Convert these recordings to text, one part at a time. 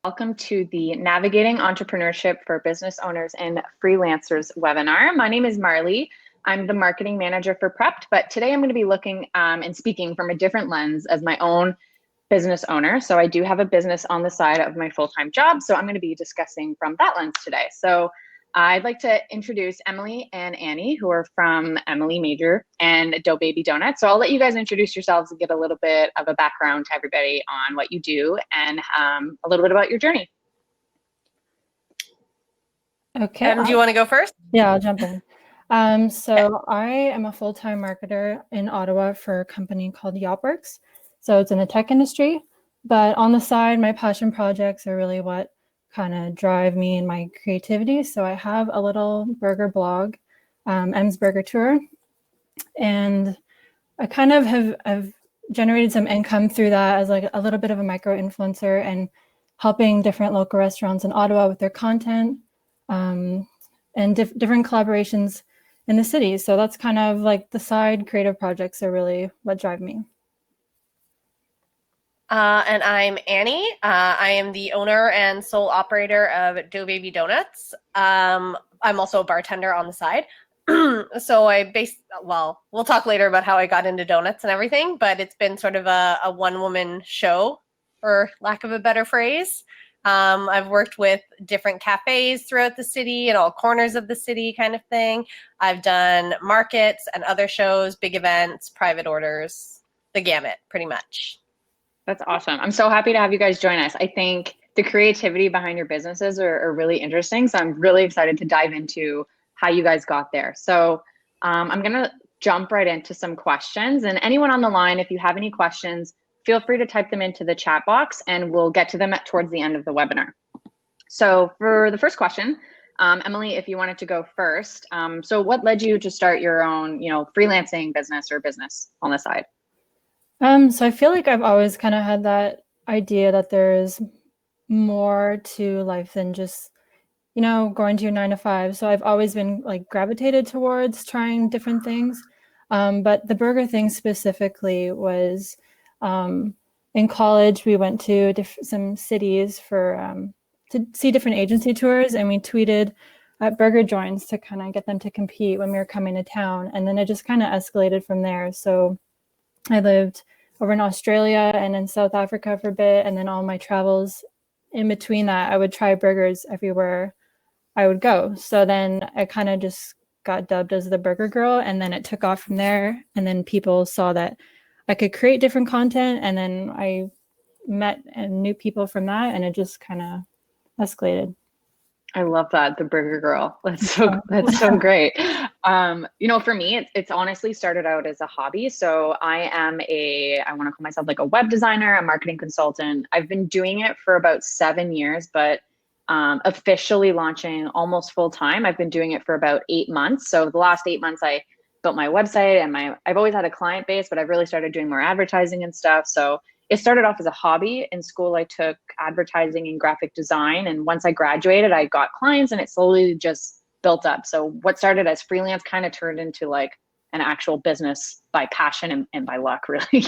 Welcome to the Navigating Entrepreneurship for Business Owners and Freelancers webinar. My name is Marleigh. I'm the marketing manager for Prepped, but today I'm going to be looking and speaking from a different lens as my own business owner. So I do have a business on the side of my full-time job, so I'm going to be discussing from that lens today. So I'd like to introduce Emily and Annie, who are from Emily Major and Doughbaby Doughnuts. So I'll let you guys introduce yourselves and give a little bit of a background to everybody on what you do and a little bit about your journey. Okay. Do you want to go first? Yeah, I'll jump in. So I am a full-time marketer in Ottawa for a company called Yopworks. So it's in the tech industry, but on the side, my passion projects are really what kind of drive me and my creativity. So I have a little burger blog, M's Burger Tour, and I kind of have generated some income through that as like a little bit of a micro influencer and helping different local restaurants in Ottawa with their content and different collaborations in the city. So that's kind of like the side creative projects are really what drive me. And I'm Annie. I am the owner and sole operator of Doughbaby Doughnuts. I'm also a bartender on the side. So we'll talk later about how I got into donuts and everything, but it's been sort of a one-woman show, for lack of a better phrase. I've worked with different cafes throughout the city and all corners of the city kind of thing. I've done markets and other shows, big events, private orders, the gamut, pretty much. That's awesome. I'm so happy to have you guys join us. I think the creativity behind your businesses are really interesting. So I'm really excited to dive into how you guys got there. So I'm going to jump right into some questions. And anyone on the line, if you have any questions, feel free to type them into the chat box and we'll get to them towards the end of the webinar. So for the first question, Emily, if you wanted to go first. So what led you to start your own, freelancing business or business on the side? So I feel like I've always kind of had that idea that there's more to life than just, going to your 9 to 5. So I've always been like gravitated towards trying different things. But the burger thing specifically was in college, we went to some cities for to see different agency tours, and we tweeted at burger joints to kind of get them to compete when we were coming to town. And then it just kind of escalated from there. So I lived over in Australia and in South Africa for a bit. And then all my travels in between that, I would try burgers everywhere I would go. So then I kind of just got dubbed as the burger girl. And then it took off from there. And then people saw that I could create different content. And then I met and knew people from that. And it just kind of escalated. I love that, the burger girl. That's so great. For me, it's honestly started out as a hobby. So I want to call myself like a web designer, a marketing consultant. I've been doing it for about 7 years, but officially launching almost full time, I've been doing it for about 8 months. So the last 8 months, I built my website and I've always had a client base, but I've really started doing more advertising and stuff. So it started off as a hobby. In school, I took advertising and graphic design. And once I graduated, I got clients and it slowly just built up. So what started as freelance kind of turned into like an actual business by passion and by luck, really.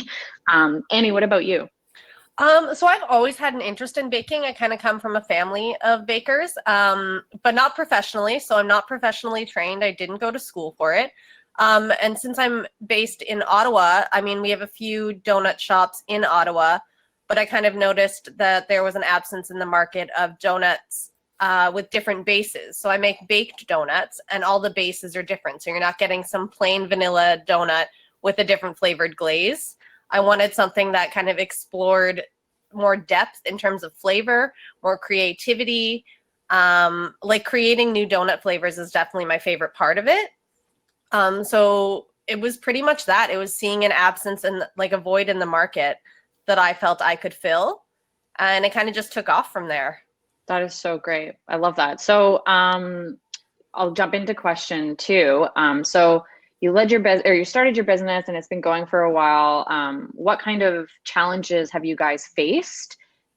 Annie, what about you? So I've always had an interest in baking. I kind of come from a family of bakers, but not professionally. So I'm not professionally trained. I didn't go to school for it. And since I'm based in Ottawa, we have a few donut shops in Ottawa, but I kind of noticed that there was an absence in the market of donuts with different bases. So I make baked donuts and all the bases are different. So you're not getting some plain vanilla donut with a different flavored glaze. I wanted something that kind of explored more depth in terms of flavor, more creativity. Like creating new donut flavors is definitely my favorite part of it. So it was pretty much that. It was seeing an absence and like a void in the market that I felt I could fill. And it kind of just took off from there. That is so great. I love that. So I'll jump into question 2. So you you started your business and it's been going for a while. What kind of challenges have you guys faced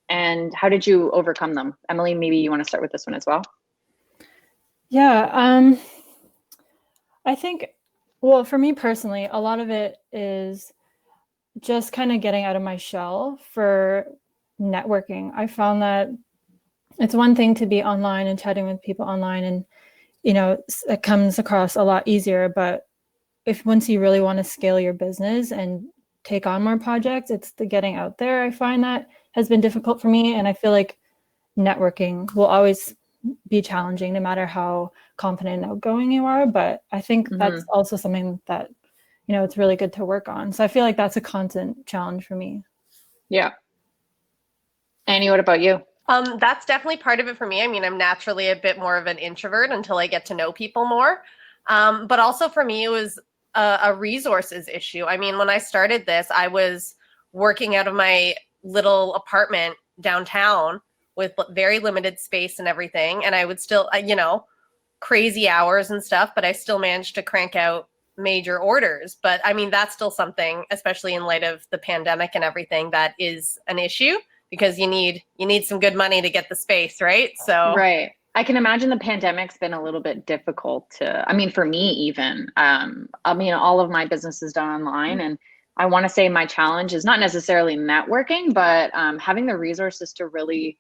and how did you overcome them? Emily, maybe you want to start with this one as well. Yeah. I think, well, for me personally, a lot of it is just kind of getting out of my shell for networking. I found that it's one thing to be online and chatting with people online, and it comes across a lot easier. But if once you really want to scale your business and take on more projects, it's the getting out there. I find that has been difficult for me, and I feel like networking will always be challenging no matter how confident and outgoing you are. But I think that's also something that it's really good to work on. So I feel like that's a constant challenge for me. Yeah. Annie, what about you? That's definitely part of it for me. I mean, I'm naturally a bit more of an introvert until I get to know people more. But also for me, it was a resources issue. I mean, when I started this, I was working out of my little apartment downtown with very limited space and everything. And I would still, crazy hours and stuff, but I still managed to crank out major orders. But I mean, that's still something, especially in light of the pandemic and everything, that is an issue, because you need some good money to get the space, right? So right. I can imagine the pandemic's been a little bit difficult for me even. All of my business is done online, and I want to say my challenge is not necessarily networking, but having the resources to really,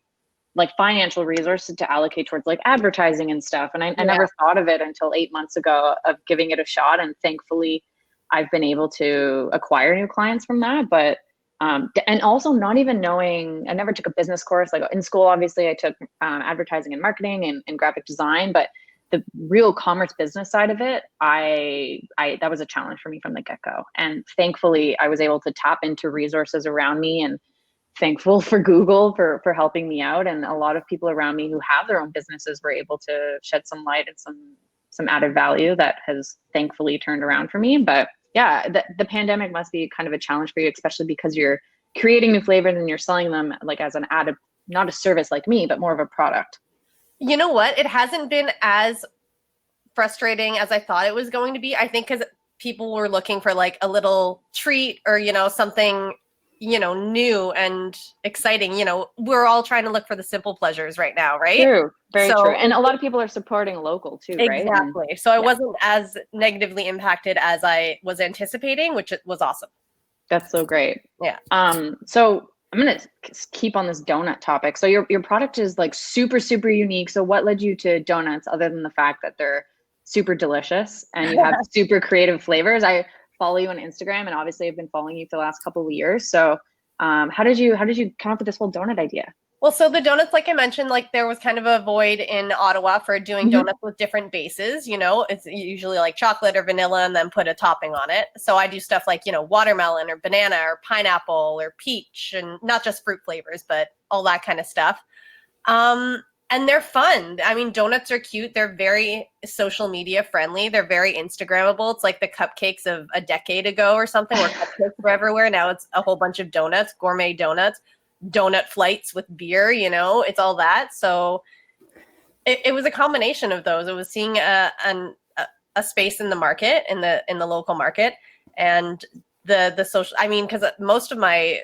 like, financial resources to allocate towards like advertising and stuff. And I never thought of it until 8 months ago of giving it a shot. And thankfully I've been able to acquire new clients from that. But and also not even knowing, I never took a business course. Like in school, obviously I took advertising and marketing and graphic design, but the real commerce business side of it, I that was a challenge for me from the get-go. And thankfully I was able to tap into resources around me, and thankful for Google for helping me out. And a lot of people around me who have their own businesses were able to shed some light and some added value that has thankfully turned around for me. But yeah, the pandemic must be kind of a challenge for you, especially because you're creating new flavors and you're selling them like as an added, not a service like me, but more of a product. You know what? It hasn't been as frustrating as I thought it was going to be. I think because people were looking for like a little treat or, something, new and exciting. We're all trying to look for the simple pleasures right now, right? True. Very true. And a lot of people are supporting local too, right? Exactly. So I wasn't as negatively impacted as I was anticipating, which was awesome. That's so great. Yeah. So I'm going to keep on this donut topic. So your product is like super, super unique. So what led you to donuts other than the fact that they're super delicious and you have super creative flavors? I follow you on Instagram, and obviously I've been following you for the last couple of years. So how did you come up with this whole donut idea? Well, so the donuts, like I mentioned, like there was kind of a void in Ottawa for doing donuts with different bases. It's usually like chocolate or vanilla and then put a topping on it. So I do stuff like, watermelon or banana or pineapple or peach, and not just fruit flavors, but all that kind of stuff. And they're fun. I mean, donuts are cute. They're very social media friendly. They're very Instagrammable. It's like the cupcakes of a decade ago or something, where cupcakes were everywhere. Now it's a whole bunch of donuts, gourmet donuts. Donut flights with beer, it's all that. So it was a combination of those. It was seeing a space in the market, in the local market, and the social. I mean, because most of my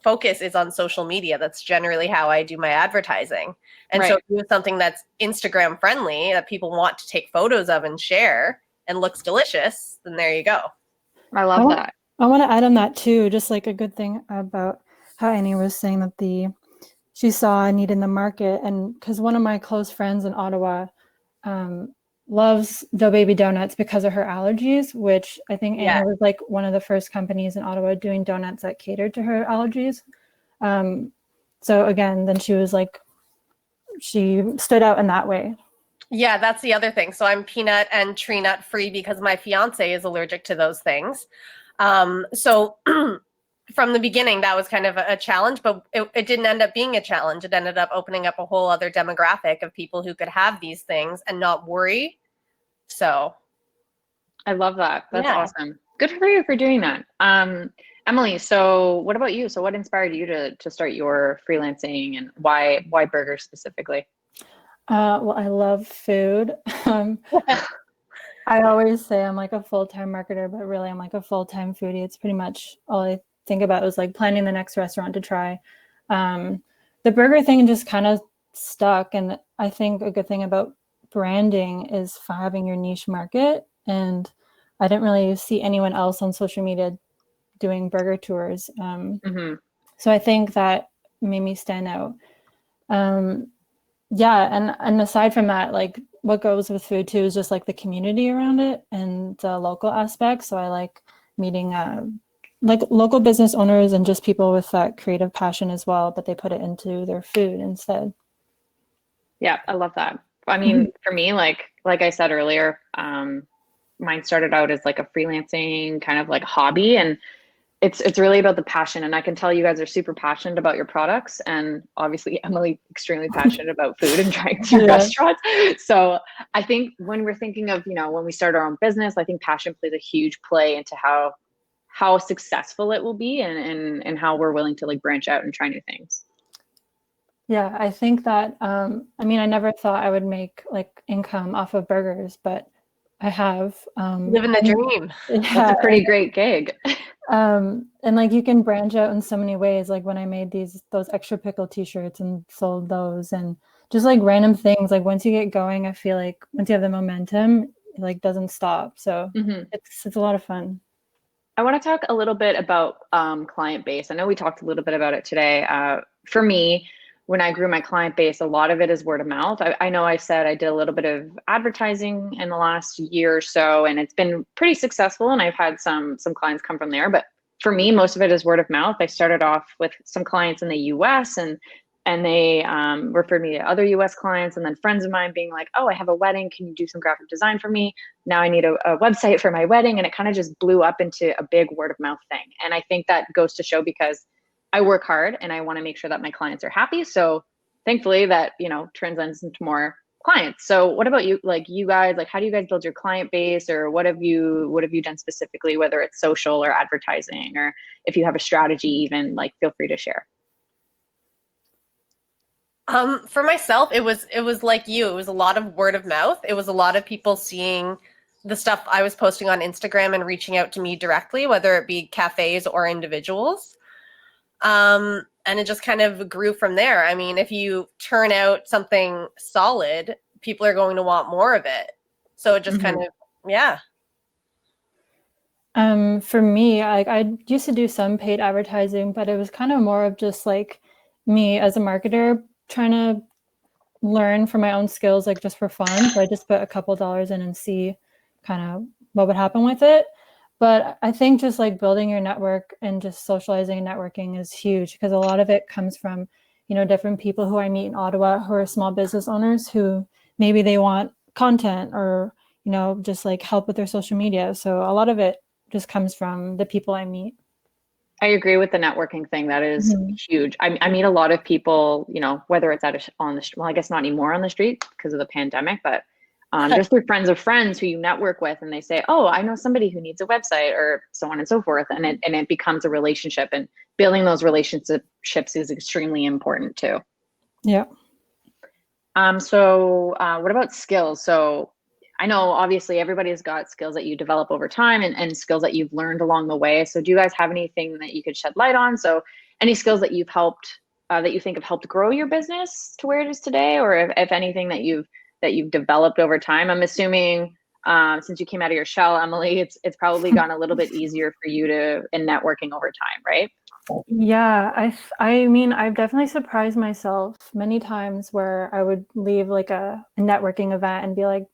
focus is on social media. That's generally how I do my advertising. And so if you have something that's Instagram friendly that people want to take photos of and share and looks delicious, then there you go. I love that. I want to add on that too, just like a good thing about how Annie was saying that she saw a need in the market. And because one of my close friends in Ottawa loves Doughbaby Doughnuts because of her allergies, which I think Annie was like one of the first companies in Ottawa doing donuts that catered to her allergies. So again, then she was like, she stood out in that way. Yeah, that's the other thing. So I'm peanut and tree nut free because my fiance is allergic to those things. So from the beginning, that was kind of a challenge, but it didn't end up being a challenge. It ended up opening up a whole other demographic of people who could have these things and not worry. So I love that. That's awesome. Good for you for doing that. Emily, so what about you? So what inspired you to start your freelancing, and why burgers specifically? Well, I love food. I always say I'm like a full-time marketer, but really I'm like a full-time foodie. It's pretty much all I think about is like planning the next restaurant to try. The burger thing just kind of stuck. And I think a good thing about branding is having your niche market. And I didn't really see anyone else on social media doing burger tours. So I think that made me stand out. Yeah, and aside from that, like what goes with food too is just like the community around it and the local aspect. So I like meeting like local business owners and just people with that creative passion as well, but they put it into their food instead. Yeah, I love that. I Mhm. mean, for me, like I said earlier, mine started out as like a freelancing kind of like hobby, and it's really about the passion. And I can tell you guys are super passionate about your products, and obviously Emily extremely passionate about food and trying to Yeah. restaurants. So I think when we're thinking of, when we start our own business, I think passion plays a huge play into how successful it will be, and how we're willing to like branch out and try new things. Yeah, I think that I mean I never thought I would make like income off of burgers, but I have. Living the dream. That's Yeah, a pretty great gig. and like you can branch out in so many ways. Like when I made those extra pickle t-shirts and sold those, and just like random things. Like once you get going, I feel like once you have the momentum, it like doesn't stop. So Mhm. it's a lot of fun. I want to talk a little bit about client base. I know we talked a little bit about it today. For me, when I grew my client base, a lot of it is word of mouth. I know I said I did a little bit of advertising in the last year or so, and it's been pretty successful. And I've had some clients come from there. But for me, most of it is word of mouth. I started off with some clients in the U.S. and they referred me to other U.S. clients, and then friends of mine being like, "Oh, I have a wedding. Can you do some graphic design for me? Now I need a website for my wedding." And it kind of just blew up into a big word of mouth thing. And I think that goes to show, because I work hard and I want to make sure that my clients are happy. So thankfully that, transcends into more clients. So what about you? Like you guys, like how do you guys build your client base, or what have you done specifically, whether it's social or advertising, or if you have a strategy, even like feel free to share. For myself, it was like you. It was a lot of word of mouth. It was a lot of people seeing the stuff I was posting on Instagram and reaching out to me directly, whether it be cafes or individuals. And it just kind of grew from there. I mean, if you turn out something solid, people are going to want more of it. So it just kind Mhm. of, yeah. For me, I used to do some paid advertising, but it was kind of more of just like me as a marketer trying to learn from my own skills, like just for fun. So I just put a couple dollars in and see kind of what would happen with it. But I think just like building your network and just socializing and networking is huge, because a lot of it comes from, different people who I meet in Ottawa who are small business owners who maybe they want content or, just like help with their social media. So a lot of it just comes from the people I meet. I agree with the networking thing. That is Mhm. huge. I meet a lot of people, whether it's on the, well, I guess not anymore on the street because of the pandemic, but just through friends of friends who you network with, and they say, "Oh, I know somebody who needs a website," or so on and so forth. And it becomes a relationship, and building those relationships is extremely important too. Yeah. So what about skills? So I know obviously everybody's got skills that you develop over time, and skills that you've learned along the way. So do you guys have anything that you could shed light on? So any skills that that you think have helped grow your business to where it is today, or if anything that you've developed over time? I'm assuming since you came out of your shell, Emily, it's probably gone a little bit easier for you to in networking over time, right? Yeah, I mean, I've definitely surprised myself many times where I would leave like a networking event and be like,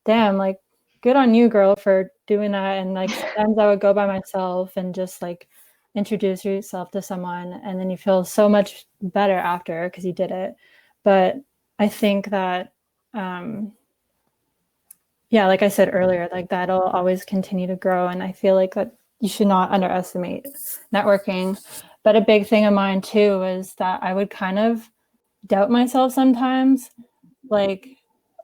damn, like good on you, girl, for doing that. And like sometimes I would go by myself and just like introduce yourself to someone, and then you feel so much better after because you did it. But I think that yeah, like I said earlier, like that'll always continue to grow. And I feel like that you should not underestimate networking. But a big thing of mine too is that I would kind of doubt myself sometimes. Like,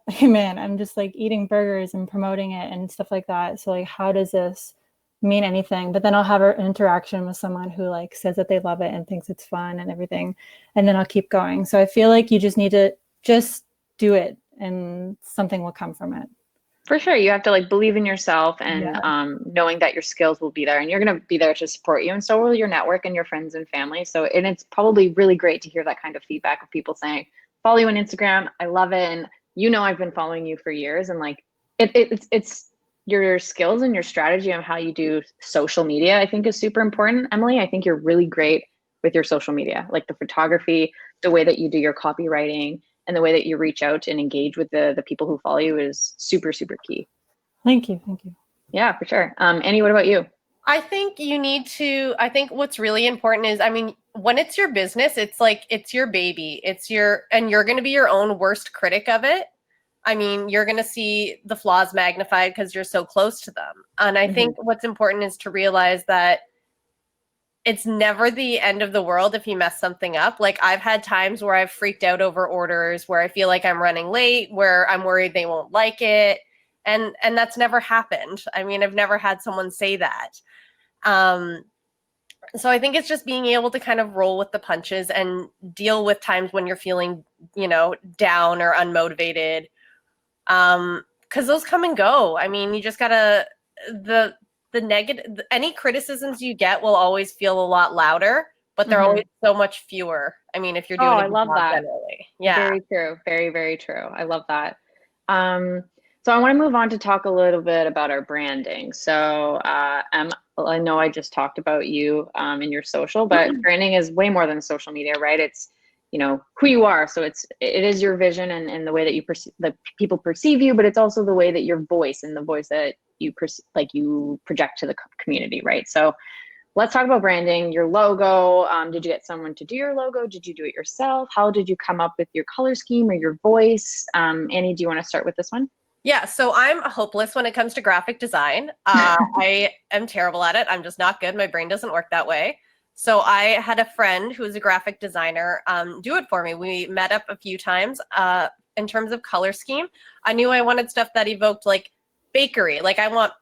hey man, I'm just like eating burgers and promoting it and stuff like that. So like, how does this mean anything? But then I'll have an interaction with someone who like says that they love it and thinks it's fun and everything. And then I'll keep going. So I feel like you just need to just do it and something will come from it. For sure. You have to like believe in yourself, and Yeah. knowing that your skills will be there, and you're going to be there to support you. And so will your network and your friends and family. So, and it's probably really great to hear that kind of feedback of people saying, follow you on Instagram. I love it. And I've been following you for years, and like it's your skills and your strategy on how you do social media, I think is super important. Emily, I think you're really great with your social media, like the photography, the way that you do your copywriting, and the way that you reach out and engage with the people who follow you is super, super key. Thank you. Thank you. Yeah, for sure. Annie, what about you? I think I think what's really important is, I mean, when it's your business, it's like, it's your baby. And you're going to be your own worst critic of it. I mean, you're going to see the flaws magnified because you're so close to them. And I think what's important is to realize that it's never the end of the world if you mess something up. Like, I've had times where I've freaked out over orders, where I feel like I'm running late, where I'm worried they won't like it. And that's never happened. I mean, I've never had someone say that. So I think it's just being able to kind of roll with the punches and deal with times when you're feeling, down or unmotivated. Because those come and go. I mean, you just gotta, the negative, any criticisms you get will always feel a lot louder, but they're always so much fewer. I mean, if you're doing I love that. generally. Yeah. Very true. Very, very true. I love that. So I want to move on to talk a little bit about our branding. So I know I just talked about you in your social, but branding is way more than social media, right? It's, who you are. So it is your vision and the way that that people perceive you, but it's also the way that your voice and the voice that you project to the community, right? So let's talk about branding, your logo. Did you get someone to do your logo? Did you do it yourself? How did you come up with your color scheme or your voice? Annie, do you want to start with this one? Yeah, so I'm hopeless when it comes to graphic design. I am terrible at it. I'm just not good. My brain doesn't work that way. So I had a friend who was a graphic designer do it for me. We met up a few times. In terms of color scheme, I knew I wanted stuff that evoked like bakery. Like, I want,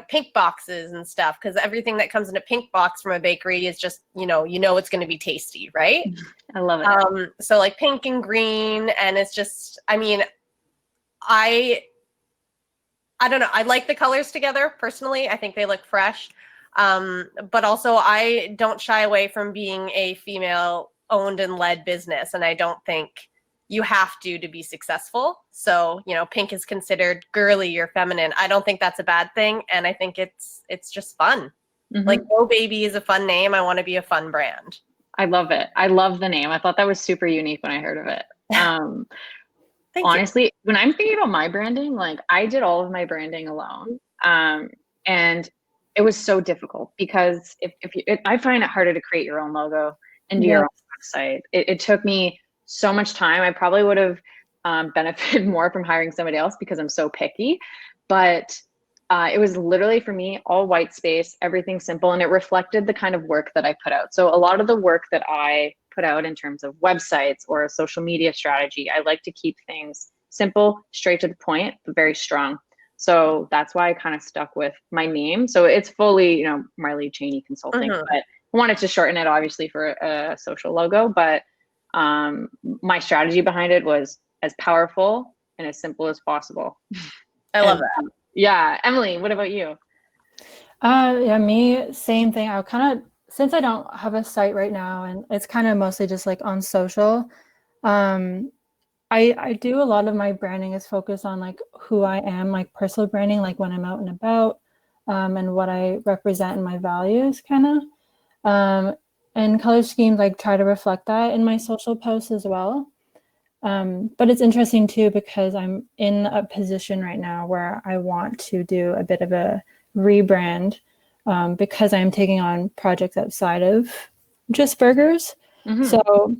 pink boxes and stuff, because everything that comes in a pink box from a bakery is just, it's going to be tasty, right? I love it. So like pink and green, and it's just, I mean, I don't know. I like the colors together personally. I think they look fresh. But also I don't shy away from being a female owned and led business. And I don't think you have to be successful. So, pink is considered girly or feminine. I don't think that's a bad thing. And I think it's just fun. Like, Doughbaby is a fun name. I want to be a fun brand. I love it. I love the name. I thought that was super unique when I heard of it. Honestly, when I'm thinking about my branding, like, I did all of my branding alone. And it was so difficult because I find it harder to create your own logo and do your own website. It took me so much time. I probably would have benefited more from hiring somebody else because I'm so picky, but it was literally, for me, all white space, everything simple, and it reflected the kind of work that I put out. So a lot of the work that I put out in terms of websites or a social media strategy, I like to keep things simple, straight to the point, but very strong. So that's why I kind of stuck with my name. So it's fully, Marleigh Cheaney Consulting, but I wanted to shorten it obviously for a social logo. But my strategy behind it was as powerful and as simple as possible. I love that. Yeah. Emily, what about you? Yeah, me, same thing. I kind of, since I don't have a site right now and it's kind of mostly just like on social, I do a lot of my branding is focused on like who I am, like personal branding, like when I'm out and about, and what I represent and my values kind of. And color schemes, like try to reflect that in my social posts as well. But it's interesting too, because I'm in a position right now where I want to do a bit of a rebrand, because I'm taking on projects outside of just burgers. So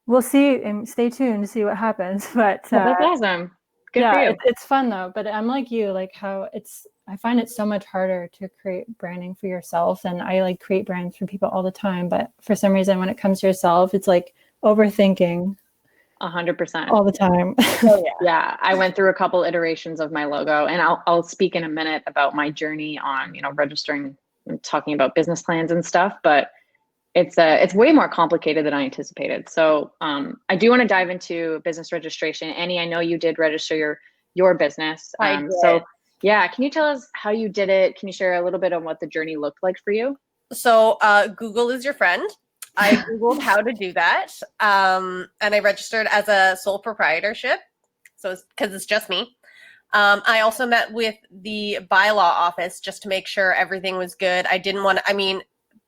we'll see and stay tuned to see what happens. But that's awesome. Good for you. It's fun though. But I'm like you, like how I find it so much harder to create branding for yourself. And I like create brands for people all the time. But for some reason, when it comes to yourself, it's like overthinking 100% all the time. Yeah. I went through a couple iterations of my logo, and I'll speak in a minute about my journey on, registering and talking about business plans and stuff, but it's way more complicated than I anticipated. So I do want to dive into business registration. Annie, I know you did register your business. I did. So yeah, can you tell us how you did it? Can you share a little bit on what the journey looked like for you? So Google is your friend. I Googled how to do that. And I registered as a sole proprietorship. So because it's just me. I also met with the bylaw office just to make sure everything was good. I didn't want to,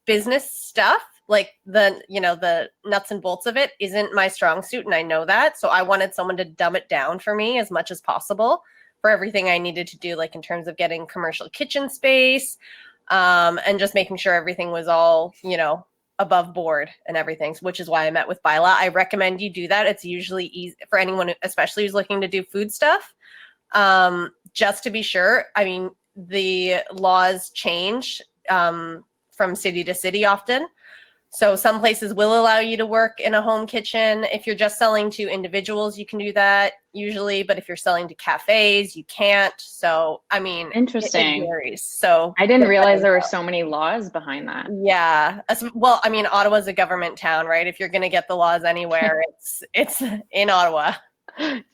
business stuff, like the nuts and bolts of it isn't my strong suit, and I know that. So I wanted someone to dumb it down for me as much as possible for everything I needed to do, like in terms of getting commercial kitchen space, and just making sure everything was all, above board and everything, which is why I met with Byla. I recommend you do that. It's usually easy for anyone, especially who's looking to do food stuff. Just to be sure, I mean, the laws change from city to city often. So some places will allow you to work in a home kitchen. If you're just selling to individuals, you can do that usually. But if you're selling to cafes, you can't. So, I mean, Interesting. it varies. So I didn't realize there were so many laws behind that. Yeah. Well, I mean, Ottawa's a government town, right? If you're going to get the laws anywhere, it's in Ottawa.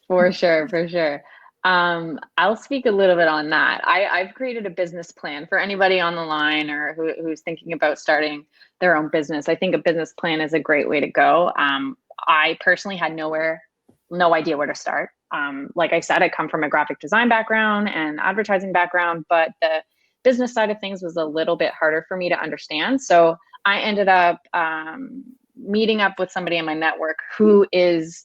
For sure, for sure. I'll speak a little bit on that. I've created a business plan for anybody on the line or who's thinking about starting their own business. I think a business plan is a great way to go. I personally had no idea where to start. Like I said, I come from a graphic design background and advertising background, but the business side of things was a little bit harder for me to understand. So I ended up meeting up with somebody in my network who is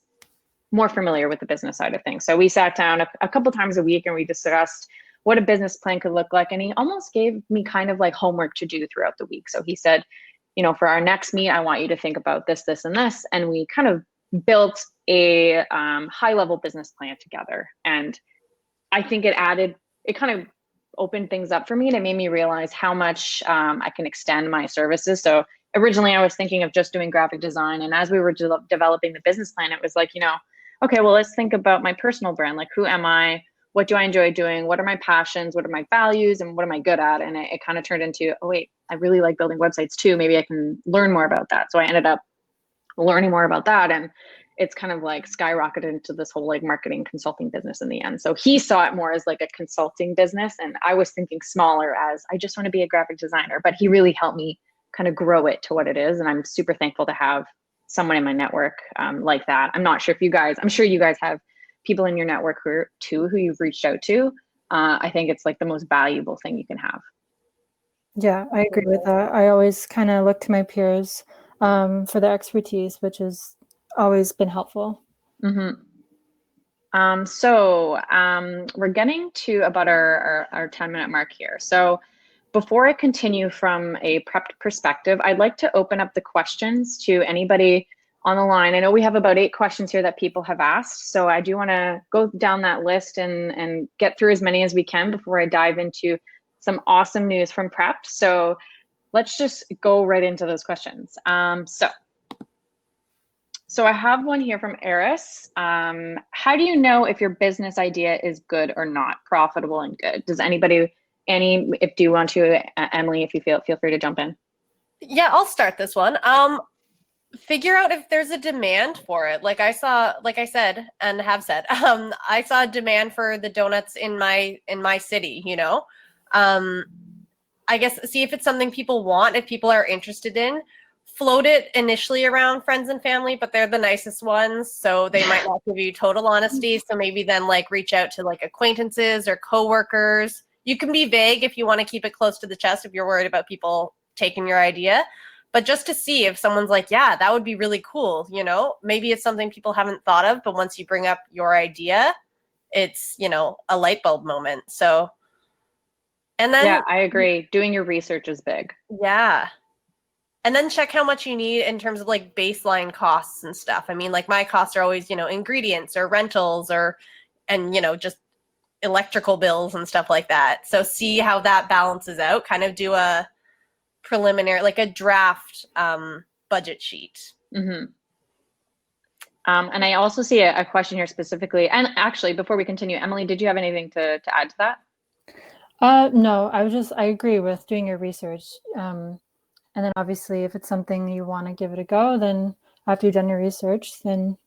more familiar with the business side of things. So we sat down a couple times a week and we discussed what a business plan could look like. And he almost gave me kind of like homework to do throughout the week. So he said, for our next meet, I want you to think about this, this, and this. And we kind of built a high level business plan together. And I think it kind of opened things up for me, and it made me realize how much I can extend my services. So originally I was thinking of just doing graphic design. And as we were developing the business plan, it was like, okay, well, let's think about my personal brand. Like, who am I? What do I enjoy doing? What are my passions? What are my values? And what am I good at? And it kind of turned into, oh, wait, I really like building websites too. Maybe I can learn more about that. So I ended up learning more about that. And it's kind of like skyrocketed into this whole like marketing consulting business in the end. So he saw it more as like a consulting business. And I was thinking smaller as I just want to be a graphic designer. But he really helped me kind of grow it to what it is. And I'm super thankful to have someone in my network like that. I'm sure you guys have people in your network who you've reached out to. I think it's like the most valuable thing you can have. Yeah, I agree with that. I always kind of look to my peers for their expertise, which has always been helpful. Mm-hmm. So we're getting to about our 10-minute mark here. So before I continue from a prepped perspective, I'd like to open up the questions to anybody on the line. I know we have about 8 questions here that people have asked. So I do want to go down that list and get through as many as we can before I dive into some awesome news from Prepped. So let's just go right into those questions. So I have one here from Eris. How do you know if your business idea is good or not, profitable and good? Does anybody, Annie, do you want to, Emily, if you feel free to jump in. Yeah, I'll start this one. Figure out if there's a demand for it. Like I said, and have said, I saw a demand for the donuts in my city, I guess see if it's something people want, if people are interested in. Float it initially around friends and family, but they're the nicest ones, so they might not give you total honesty. So maybe then like reach out to like acquaintances or coworkers. You can be vague if you want to keep it close to the chest if you're worried about people taking your idea. But just to see if someone's like, yeah, that would be really cool, maybe it's something people haven't thought of, but once you bring up your idea, it's, a light bulb moment. So, and then. Yeah, I agree. Doing your research is big. Yeah. And then check how much you need in terms of like baseline costs and stuff. I mean, like my costs are always, ingredients or rentals and just electrical bills and stuff like that. So see how that balances out, kind of do a preliminary, like a draft budget sheet. Mm-hmm. And I also see a question here specifically. And actually, before we continue, Emily, did you have anything to add to that? No, I agree with doing your research. And then obviously if it's something you want to give it a go, then after you've done your research, then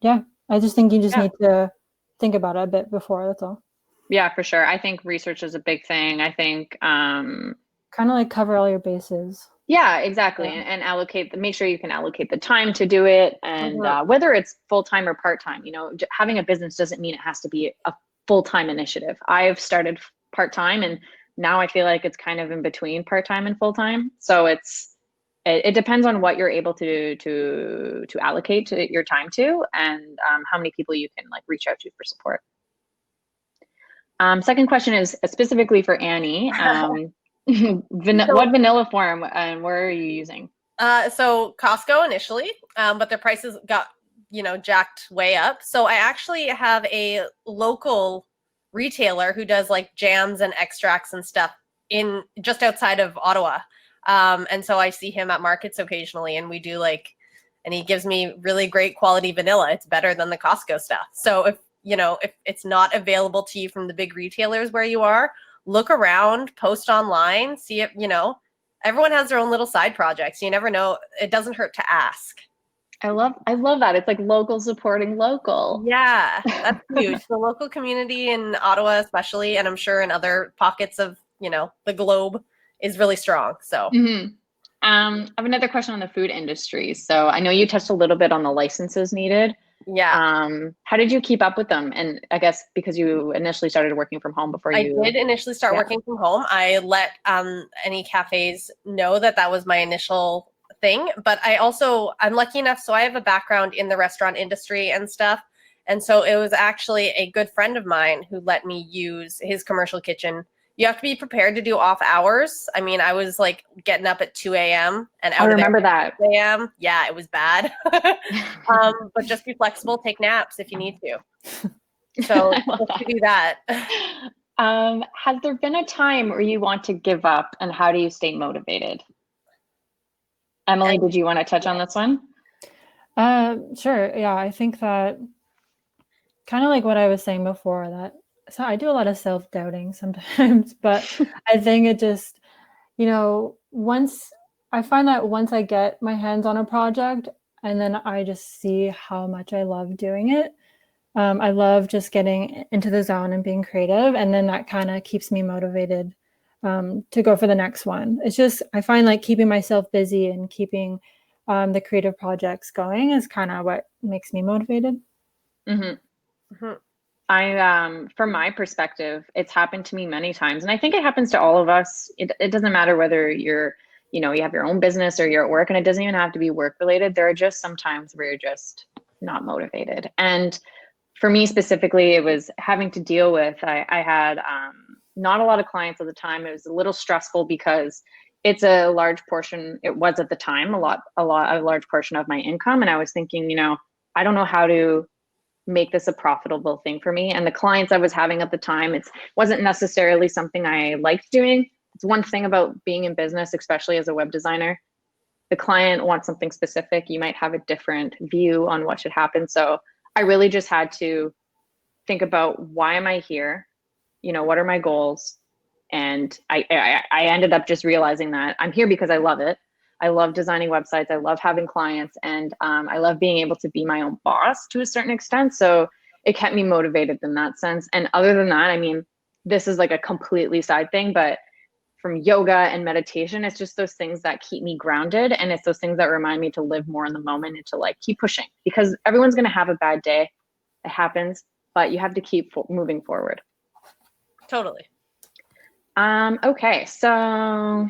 yeah, I just think you just need to think about it a bit before, that's all. Yeah, for sure. I think research is a big thing. I think kind of like cover all your bases. Yeah, exactly. Yeah. And make sure you can allocate the time to do it. And whether it's full-time or part-time, having a business doesn't mean it has to be a full-time initiative. I've started part-time and now I feel like it's kind of in between part-time and full-time. So it's it depends on what you're able to allocate to your time to, and how many people you can like reach out to for support. Second question is specifically for Annie. What vanilla form and where are you using? So Costco initially, but their prices got, jacked way up. So I actually have a local retailer who does like jams and extracts and stuff in just outside of Ottawa. And so I see him at markets occasionally, and we do and he gives me really great quality vanilla. It's better than the Costco stuff. So if it's not available to you from the big retailers where you are, look around, post online, see if, everyone has their own little side projects. You never know. It doesn't hurt to ask. I love that. It's like local supporting local. Yeah, that's huge. The local community in Ottawa especially, and I'm sure in other pockets of, the globe, is really strong. So I have another question on the food industry. So I know you touched a little bit on the licenses needed. Yeah. How did you keep up with them? And I guess because you initially started working from home before you... I did initially start working from home. I let any cafes know that was my initial thing, but I'm lucky enough. So I have a background in the restaurant industry and stuff. And so it was actually a good friend of mine who let me use his commercial kitchen. You have to be prepared to do off hours. I mean, I was like getting up at 2 a.m. and out I of remember there at that. 6 a.m. Yeah, it was bad. But just be flexible, take naps if you need to. So let's do that. Has there been a time where you want to give up, and how do you stay motivated? Emily, did you want to touch on this one? Sure. Yeah, I think that kind of like what I was saying before, so I do a lot of self-doubting sometimes, but I think it just, once I get my hands on a project and then I just see how much I love doing it. I love just getting into the zone and being creative. And then that kind of keeps me motivated to go for the next one. It's just, I find like keeping myself busy and keeping the creative projects going is kind of what makes me motivated. From my perspective, it's happened to me many times, and I think it happens to all of us. It doesn't matter whether you're, you have your own business or you're at work, and it doesn't even have to be work related. There are just some times where you're just not motivated. And for me specifically, it was having to deal with, I had not a lot of clients at the time. It was a little stressful because it's a large portion, it was at the time, a large portion of my income. And I was thinking, I don't know how to make this a profitable thing for me. And the clients I was having at the time, it wasn't necessarily something I liked doing. It's one thing about being in business, especially as a web designer. The client wants something specific. You might have a different view on what should happen. So I really just had to think about, why am I here? What are my goals? And I ended up just realizing that I'm here because I love it. I love designing websites. I love having clients, and I love being able to be my own boss to a certain extent. So it kept me motivated in that sense. And other than that, I mean, this is like a completely side thing, but from yoga and meditation, it's just those things that keep me grounded. And it's those things that remind me to live more in the moment and to like keep pushing, because everyone's going to have a bad day. It happens, but you have to keep moving forward. Totally. Okay. So,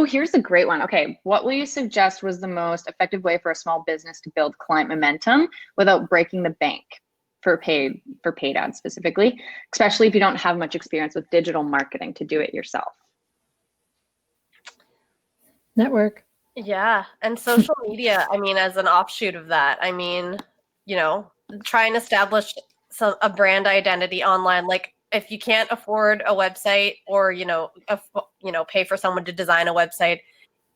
here's a great one. Okay. What will you suggest was the most effective way for a small business to build client momentum without breaking the bank for paid ads specifically, especially if you don't have much experience with digital marketing to do it yourself? Network. Yeah. And social media, I mean, as an offshoot of that, I mean, try and establish a brand identity online. Like, if you can't afford a website or, pay for someone to design a website,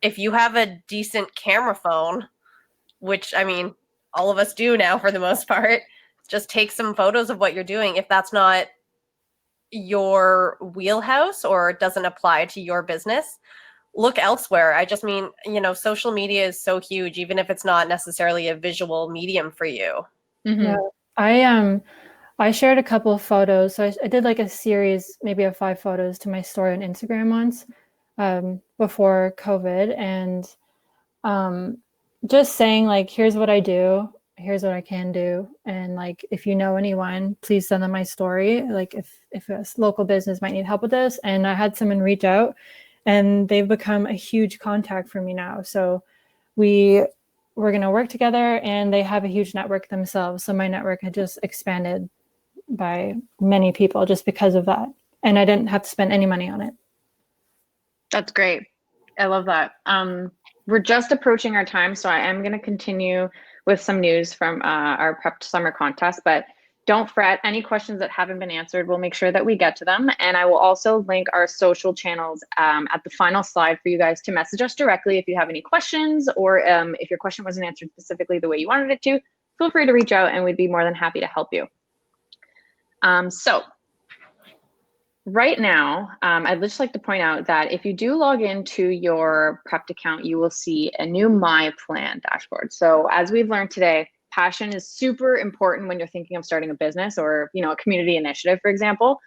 if you have a decent camera phone, which, I mean, all of us do now for the most part, just take some photos of what you're doing. If that's not your wheelhouse or doesn't apply to your business, look elsewhere. I just mean, social media is so huge, even if it's not necessarily a visual medium for you. Yeah. I shared a couple of photos. So I did like a series, maybe of 5 photos to my story on Instagram once before COVID. And just saying like, here's what I do, here's what I can do. And like, if you know anyone, please send them my story. Like if a local business might need help with this. And I had someone reach out, and they've become a huge contact for me now. So we're going to work together, and they have a huge network themselves. So my network had just expanded by many people just because of that. And I didn't have to spend any money on it. That's great. I love that. We're just approaching our time, so I am going to continue with some news from our Prepped Summer contest, but don't fret. Any questions that haven't been answered, we'll make sure that we get to them. And I will also link our social channels at the final slide for you guys to message us directly if you have any questions, or if your question wasn't answered specifically the way you wanted it to, feel free to reach out and we'd be more than happy to help you. So right now, I'd just like to point out that if you do log into your Prepped account, you will see a new My Plan dashboard. So as we've learned today, passion is super important when you're thinking of starting a business or, you know, a community initiative, for example.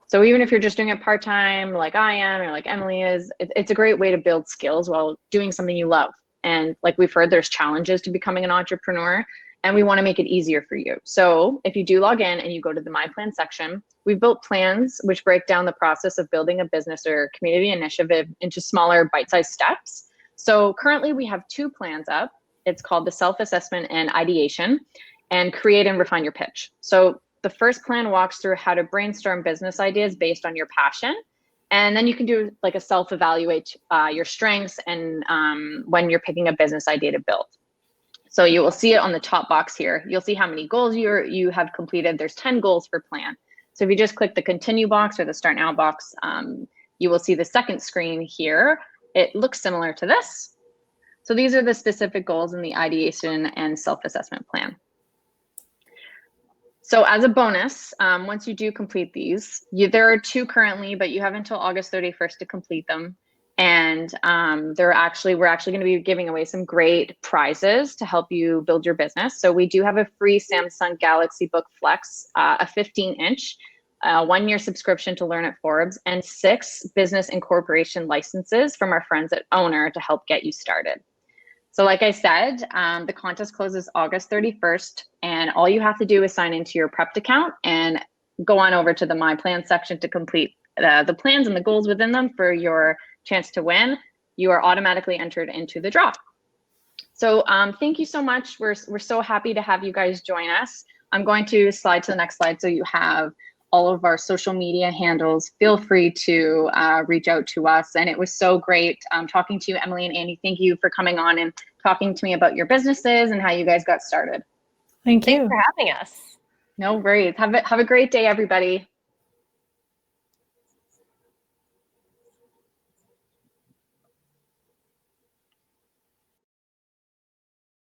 So even if you're just doing it part-time, like I am, or like Emily is, it's a great way to build skills while doing something you love. And like we've heard, there's challenges to becoming an entrepreneur, and we want to make it easier for you. So if you do log in and you go to the My Plan section, we've built plans which break down the process of building a business or community initiative into smaller bite-sized steps. So currently we have 2 plans up. It's called the self-assessment and ideation, and create and refine your pitch. So the first plan walks through how to brainstorm business ideas based on your passion. And then you can do like a self-evaluate your strengths and when you're picking a business idea to build. So you will see it on the top box here. You'll see how many goals you have completed. There's 10 goals per plan. So if you just click the continue box or the start now box, you will see the second screen here. It looks similar to this. So these are the specific goals in the ideation and self-assessment plan. So as a bonus, once you do complete these, there are 2 currently, but you have until August 31st to complete them. And we're actually going to be giving away some great prizes to help you build your business. So we do have a free Samsung Galaxy Book Flex, a 15-inch, 1-year subscription to Learn at Forbes, and 6 business incorporation licenses from our friends at Owner to help get you started. So like I said, the contest closes August 31st, and all you have to do is sign into your Prepped account and go on over to the My Plan section to complete the plans and the goals within them for your chance to win. You are automatically entered into the draw. So thank you so much. We're so happy to have you guys join us. I'm going to slide to the next slide so you have all of our social media handles. Feel free to reach out to us. And it was so great talking to you, Emily and Andy. Thank you for coming on and talking to me about your businesses and how you guys got started. Thank you. Thanks for having us. No worries. Have a great day, everybody.